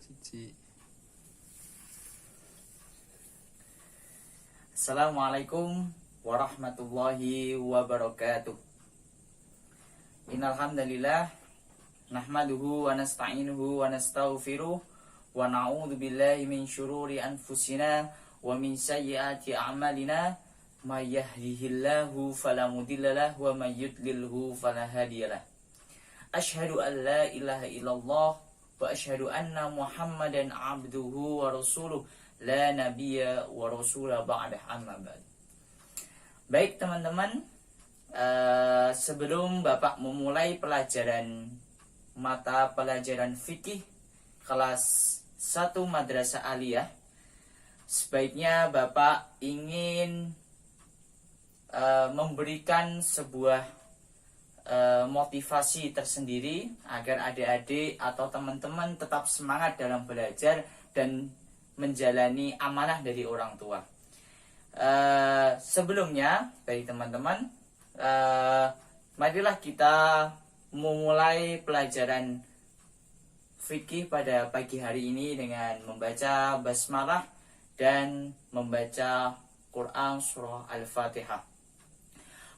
Siji. Assalamualaikum warahmatullahi wabarakatuh. Innal hamdalillah nahmaduhu wa nasta'inuhu wa nastaghfiruh wa na'udzu billahi min syururi anfusina wa min sayyiati a'malina may yahdihillahu fala mudhillalah wa may yudlilhu fala hadiyalah. Asyhadu an la ilaha illallah wa asyhadu anna Muhammadan abduhu wa rasuluh la nabiyya wa rasula ba'dah amma ba'd. Baik teman-teman, sebelum Bapak memulai pelajaran mata pelajaran fikih kelas 1 Madrasah Aliyah, sebaiknya Bapak ingin memberikan sebuah motivasi tersendiri agar adik-adik atau teman-teman tetap semangat dalam belajar dan menjalani amanah dari orang tua. Sebelumnya, bagi teman-teman, marilah kita memulai pelajaran fikih pada pagi hari ini dengan membaca basmalah dan membaca Quran surah Al-Fatihah.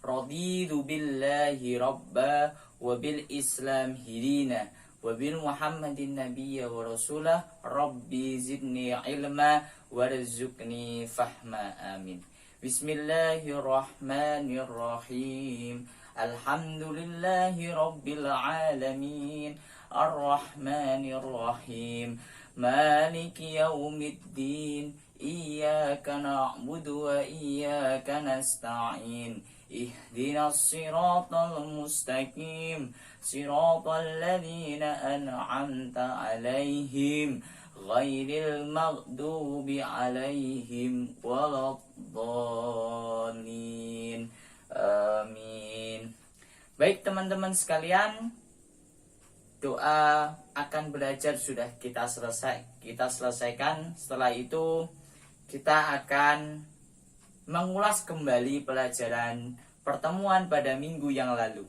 Raditu billahi rabba wa bil islam hidina wa bil muhammadin nabiyya wa rasulah rabbi zidni ilma warzuqni fahma amin. Bismillahirrahmanirrahim. Alhamdulillahi rabbil alamin. Ar-rahmanirrahim. Maliki yaumiddin. Iyyaka na'budu wa iyyaka nasta'in. Ihdinas siratal mustaqim. Siratal ladzina an'amta 'alaihim ghairil maghdubi 'alaihim waladdallin. Amin. Baik teman-teman sekalian, doa akan belajar sudah kita selesaikan. Setelah itu kita akan mengulas kembali pelajaran pertemuan pada minggu yang lalu.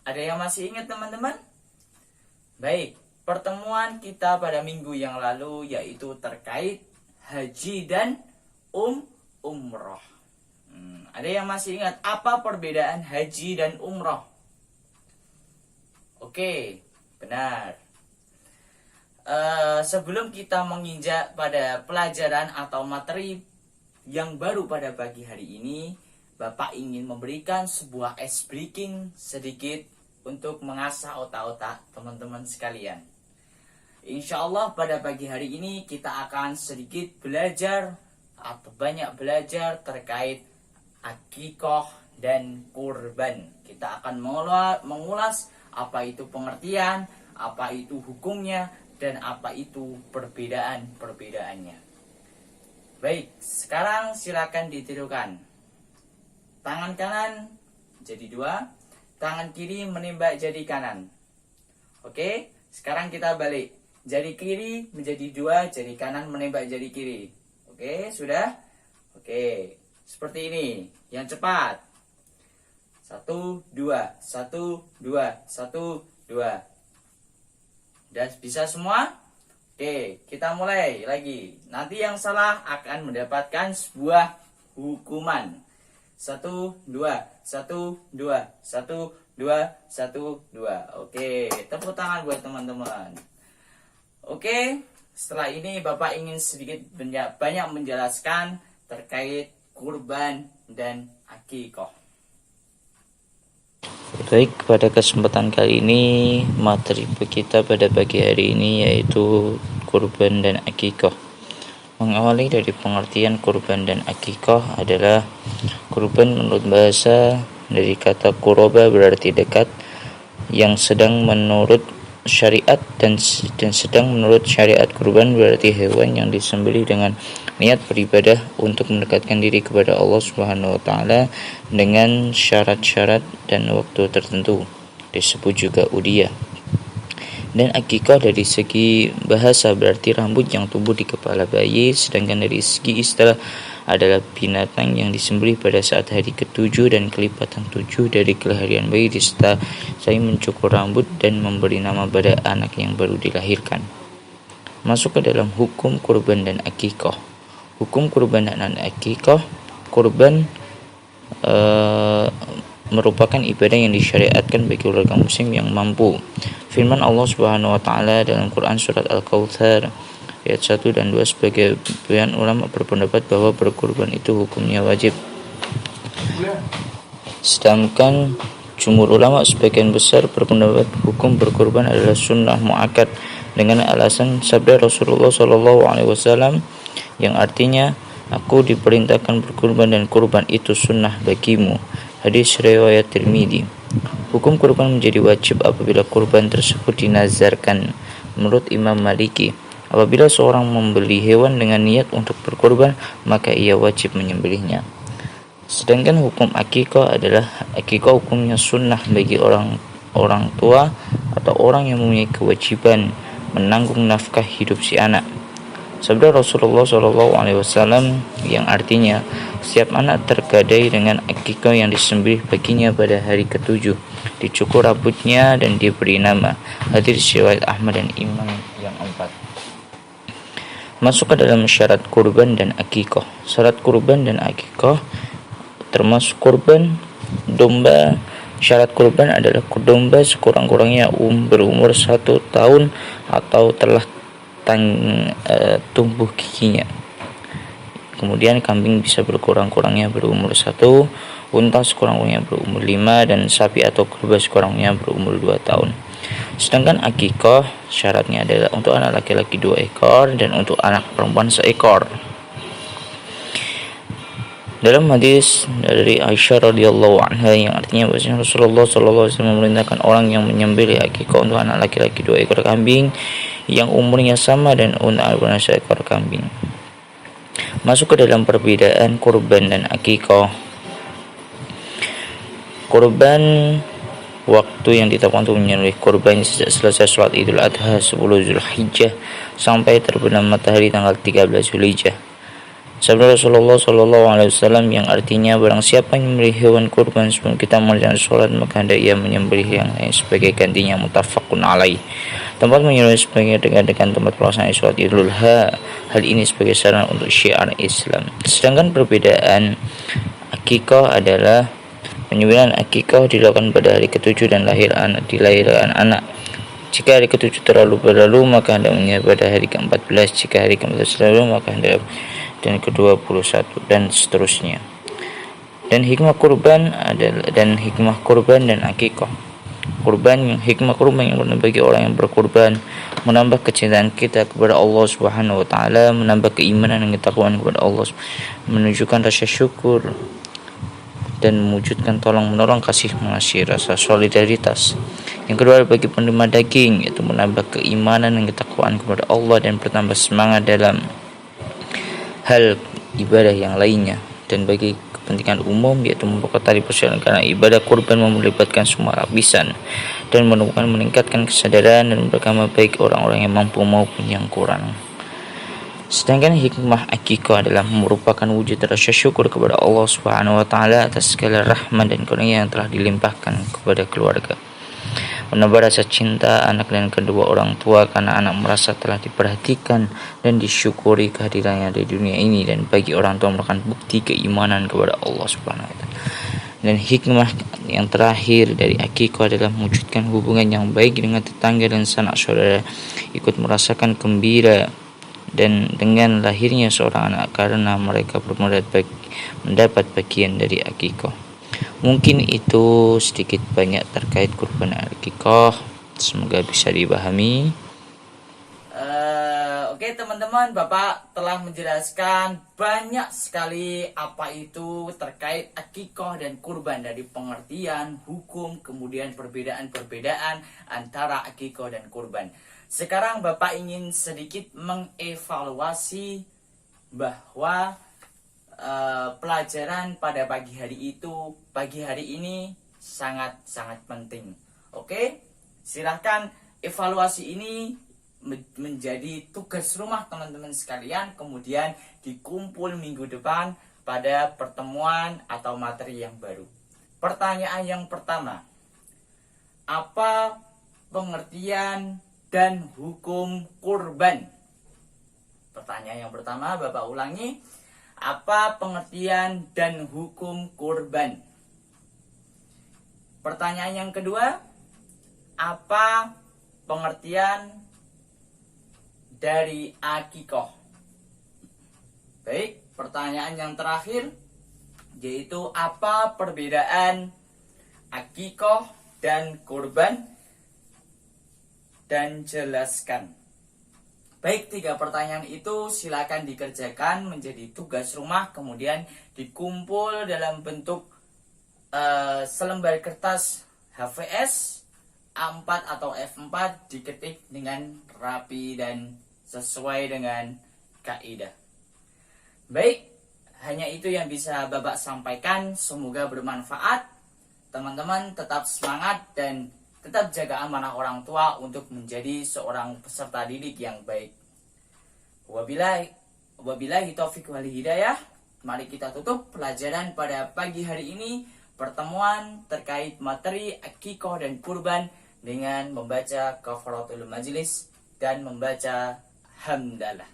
Ada yang masih ingat teman-teman? Baik, pertemuan kita pada minggu yang lalu yaitu terkait haji dan umroh. Ada yang masih ingat apa perbedaan haji dan umroh? Oke, benar. Sebelum kita menginjak pada pelajaran atau materi yang baru pada pagi hari ini, Bapak ingin memberikan sebuah ice breaking sedikit untuk mengasah otak-otak teman-teman sekalian. Insya Allah pada pagi hari ini kita akan sedikit belajar atau banyak belajar terkait akikoh dan kurban. Kita akan mengulas apa itu pengertian, apa itu hukumnya, dan apa itu perbedaan-perbedaannya. Baik, sekarang silakan ditirukan. Tangan kanan jadi 2, tangan kiri menembak jari kanan. Oke, sekarang kita balik. Jari kiri menjadi 2, jari kanan menembak jari kiri. Oke, sudah? Oke, seperti ini. Yang cepat. 1, 2, 1, 2, 1, 2. Sudah bisa semua? Oke, kita mulai lagi. Nanti yang salah akan mendapatkan sebuah hukuman. 1, 2, 1, 2, 1, 2, 1, 2. Oke, tepuk tangan buat teman-teman. Oke, setelah ini Bapak ingin sedikit banyak menjelaskan terkait kurban dan akikoh. Baik, pada kesempatan kali ini materi kita pada pagi hari ini yaitu kurban dan akikoh. Mengawali dari pengertian kurban dan akikoh adalah kurban menurut bahasa dari kata kuroba berarti dekat, yang sedang menurut syariat dan sedang menurut syariat kurban berarti hewan yang disembelih dengan niat beribadah untuk mendekatkan diri kepada Allah Subhanahu wa taala dengan syarat-syarat dan waktu tertentu, disebut juga udhiyah. Dan akikah dari segi bahasa berarti rambut yang tumbuh di kepala bayi, sedangkan dari segi istilah adalah binatang yang disembelih pada saat hari ke-7 dan kelipatan 7 dari kelahiran bayi disertai mencukur rambut dan memberi nama pada anak yang baru dilahirkan. Masuk ke dalam hukum kurban dan akikah. Hukum kurban dan akikah, kurban merupakan ibadah yang disyariatkan bagi warga muslim yang mampu. Firman Allah Subhanahu wa taala dalam Quran surat Al-Kautsar ayat 1 dan 2, sebagian ulama berpendapat bahwa berkurban itu hukumnya wajib. Sedangkan jumhur ulama sebagian besar berpendapat hukum berkurban adalah sunnah muakkad dengan alasan sabda Rasulullah SAW yang artinya, aku diperintahkan berkurban dan kurban itu sunnah bagimu. Hadis riwayat Tirmidzi. Hukum kurban menjadi wajib apabila kurban tersebut dinazarkan. Menurut Imam Maliki, apabila seorang membeli hewan dengan niat untuk berkurban, maka ia wajib menyembelihnya. Sedangkan hukum akikah adalah akikah hukumnya sunnah bagi orang tua atau orang yang mempunyai kewajiban menanggung nafkah hidup si anak. Sabda Rasulullah SAW yang artinya, setiap anak tergadai dengan akikah yang disembelih baginya pada hari ke-7, dicukur rambutnya dan diberi nama. Hadis riwayat Ahmad dan Imam yang 4. Masuk ke dalam syarat kurban dan akikah. Syarat kurban dan akikah termasuk kurban domba. Syarat kurban adalah domba sekurang-kurangnya berumur 1 tahun atau telah tumbuh giginya. Kemudian kambing bisa berkurang-kurangnya berumur 1, unta sekurang-kurangnya berumur 5, dan sapi atau kerbau sekurang-kurangnya berumur 2 tahun. Sedangkan akikah syaratnya adalah untuk anak laki-laki 2 ekor dan untuk anak perempuan 1 ekor. Dalam hadis dari Aisyah radhiyallahu anha yang artinya bahwasanya Rasulullah SAW memerintahkan orang yang menyembelih akikah untuk anak laki-laki 2 ekor kambing yang umurnya sama dan unta 1 ekor kambing. Masuk ke dalam perbedaan kurban dan akikah. Kurban, waktu yang ditetapkan untuk menyembelih kurban sejak selesai sholat Idul Adha 10 Zulhijjah sampai terbenam matahari tanggal 13 Zulhijjah. Sabda Rasulullah SAW yang artinya, barang siapa yang menyembelih hewan kurban sebelum kita mengerjakan sholat, maka hendak ia menyembelih yang lain sebagai gantinya. Muttafaqun alaih. Tempat menyembelih sebagai dekat-dekat tempat pelaksanaan sholat Idul Adha. Hal ini sebagai saran untuk syiar Islam. Sedangkan perbedaan akikah adalah penyembelihan akikah dilakukan pada hari ke-7 dan dilahirkan anak. Jika hari ke-7 terlalu berlalu, maka hendak menyembelih pada hari ke-14. Jika hari ke-14 terlalu, maka hendak dan ke-21 dan seterusnya. Dan hikmah kurban dan akikah. Hikmah kurban yang benar bagi orang yang berkurban menambah kecintaan kita kepada Allah Subhanahu wa taala, menambah keimanan dan ketakwaan kepada Allah, menunjukkan rasa syukur dan mewujudkan tolong menolong, kasih mengasihi, rasa solidaritas. Yang kedua, bagi penerima daging, yaitu menambah keimanan dan ketakwaan kepada Allah dan bertambah semangat dalam hal ibadah yang lainnya. Dan bagi kepentingan umum, yaitu memperkuat tali persaudaraan, karena ibadah kurban melibatkan semua lapisan dan meningkatkan kesadaran dan beragama baik orang-orang yang mampu maupun yang kurang. Sedangkan hikmah akikah adalah merupakan wujud rasa syukur kepada Allah Subhanahu wa taala atas segala rahmat dan karunia yang telah dilimpahkan kepada keluarga. Menambah rasa cinta anak dan kedua orang tua karena anak merasa telah diperhatikan dan disyukuri kehadirannya di dunia ini, dan bagi orang tua merupakan bukti keimanan kepada Allah Subhanahu wa taala. Dan hikmah yang terakhir dari akikah adalah mewujudkan hubungan yang baik dengan tetangga dan sanak saudara, ikut merasakan gembira dan dengan lahirnya seorang anak karena mereka mendapat bagian dari akikah. Mungkin itu sedikit banyak terkait kurban akikah. Semoga bisa dipahami. Oke teman-teman, Bapak telah menjelaskan banyak sekali apa itu terkait akikah dan kurban, dari pengertian, hukum, kemudian perbedaan-perbedaan antara akikah dan kurban. Sekarang Bapak ingin sedikit mengevaluasi bahwa pelajaran pada pagi hari ini sangat-sangat penting. Oke, silahkan evaluasi ini menjadi tugas rumah teman-teman sekalian, kemudian dikumpul minggu depan pada pertemuan atau materi yang baru. Pertanyaan yang pertama, apa pengertian dan hukum kurban? Pertanyaan yang pertama Bapak ulangi. Apa pengertian dan hukum kurban? Pertanyaan yang kedua, apa pengertian dari akikoh? Baik, pertanyaan yang terakhir, yaitu apa perbedaan akikoh dan kurban? Dan jelaskan. Baik, 3 pertanyaan itu silakan dikerjakan menjadi tugas rumah, kemudian dikumpul dalam bentuk selembar kertas HVS A4 atau F4, diketik dengan rapi dan sesuai dengan kaidah. Baik, hanya itu yang bisa Bapak sampaikan. Semoga bermanfaat. Teman-teman tetap semangat dan tetap jaga amanah orang tua untuk menjadi seorang peserta didik yang baik. Wabillahi taufiq wal hidayah. Mari kita tutup pelajaran pada pagi hari ini, pertemuan terkait materi akikoh dan kurban, dengan membaca kafaratul majlis dan membaca hamdalah.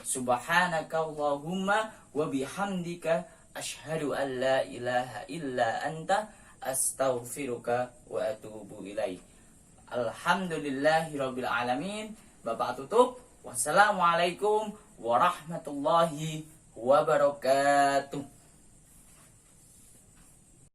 Subhanakallahumma wa bihamdika asyhadu an la ilaha illa anta astaghfiruka wa atubu ilaih. Alhamdulillahirabbil alamin. Bapak tutup. Wassalamualaikum warahmatullahi wabarakatuh.